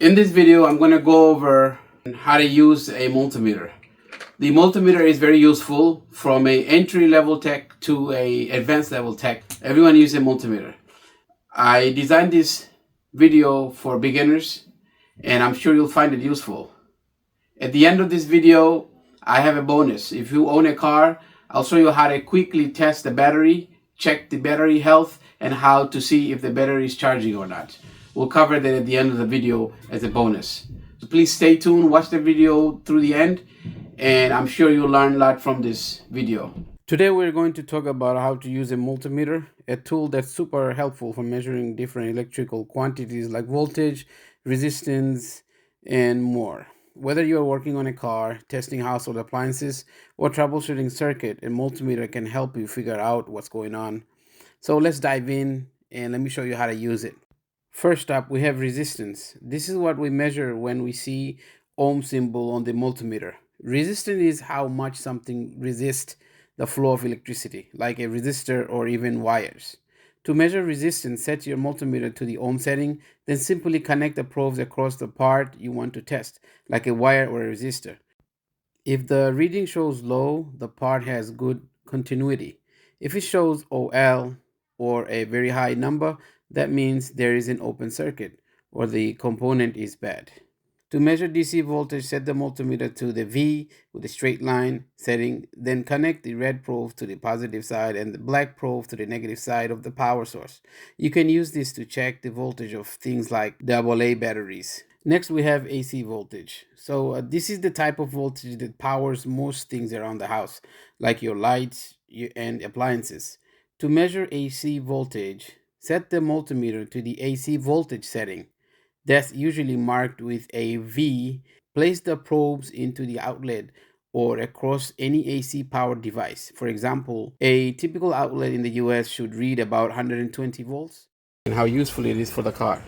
In this video, I'm going to go over how to use a multimeter. The multimeter is very useful from a entry-level tech to a advanced level tech. Everyone uses a multimeter. I designed this video for beginners, and I'm sure you'll find it useful. At the end of this video, I have a bonus. If you own a car, I'll show you how to quickly test the battery, check the battery health, and how to see if the battery is charging or not. We'll cover that at the end of the video as a bonus. So please stay tuned, watch the video through the end, and I'm sure you'll learn a lot from this video. Today we're going to talk about how to use a multimeter, a tool that's super helpful for measuring different electrical quantities like voltage, resistance, and more. Whether you are working on a car, testing household appliances, or troubleshooting circuit, a multimeter can help you figure out what's going on. So let's dive in and let me show you how to use it. First up, we have resistance. This is what we measure when we see ohm symbol on the multimeter. Resistance is how much something resists the flow of electricity, like a resistor or even wires. To measure resistance, set your multimeter to the ohm setting, then simply connect the probes across the part you want to test, like a wire or a resistor. If the reading shows low, the part has good continuity. If it shows OL or a very high number, that means there is an open circuit or the component is bad. To measure DC voltage, set the multimeter to the V with a straight line setting, then connect the red probe to the positive side and the black probe to the negative side of the power source. You can use this to check the voltage of things like AA batteries. Next, we have AC voltage. So this is the type of voltage that powers most things around the house, like your lights and appliances. To measure AC voltage, set the multimeter to the AC voltage setting. That's usually marked with a V. Place the probes into the outlet or across any AC power device. For example, a typical outlet in the US should read about 120 volts. And how useful it is for the car.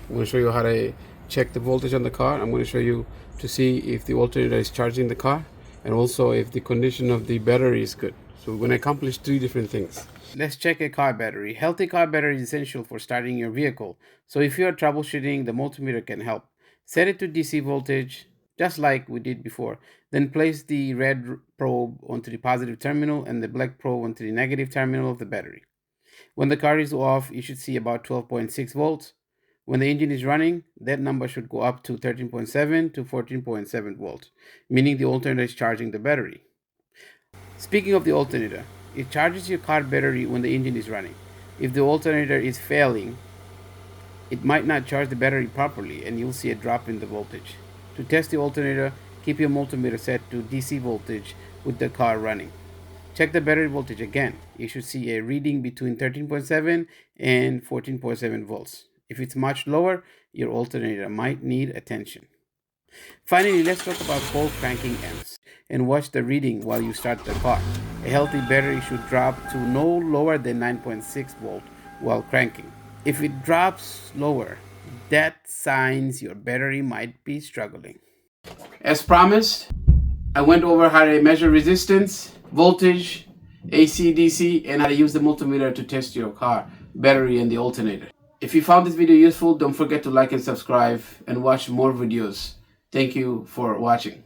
I'm going to show you how to check the voltage on the car. I'm going to show you to see if the alternator is charging the car and also if the condition of the battery is good. So we're going to accomplish three different things. Let's check a car battery. Healthy car battery is essential for starting your vehicle. So if you are troubleshooting, the multimeter can help. Set it to DC voltage, just like we did before. Then place the red probe onto the positive terminal and the black probe onto the negative terminal of the battery. When the car is off, you should see about 12.6 volts. When the engine is running, that number should go up to 13.7 to 14.7 volts, meaning the alternator is charging the battery. Speaking of the alternator, it charges your car battery when the engine is running. If the alternator is failing, it might not charge the battery properly and you'll see a drop in the voltage. To test the alternator, keep your multimeter set to DC voltage with the car running. Check the battery voltage again. You should see a reading between 13.7 and 14.7 volts. If it's much lower, your alternator might need attention. Finally, let's talk about cold cranking amps and watch the reading while you start the car. A healthy battery should drop to no lower than 9.6 volt while cranking. If it drops lower, that signs your battery might be struggling. As promised, I went over how to measure resistance, voltage, AC, DC, and how to use the multimeter to test your car battery and the alternator. If you found this video useful, don't forget to like and subscribe and watch more videos. Thank you for watching.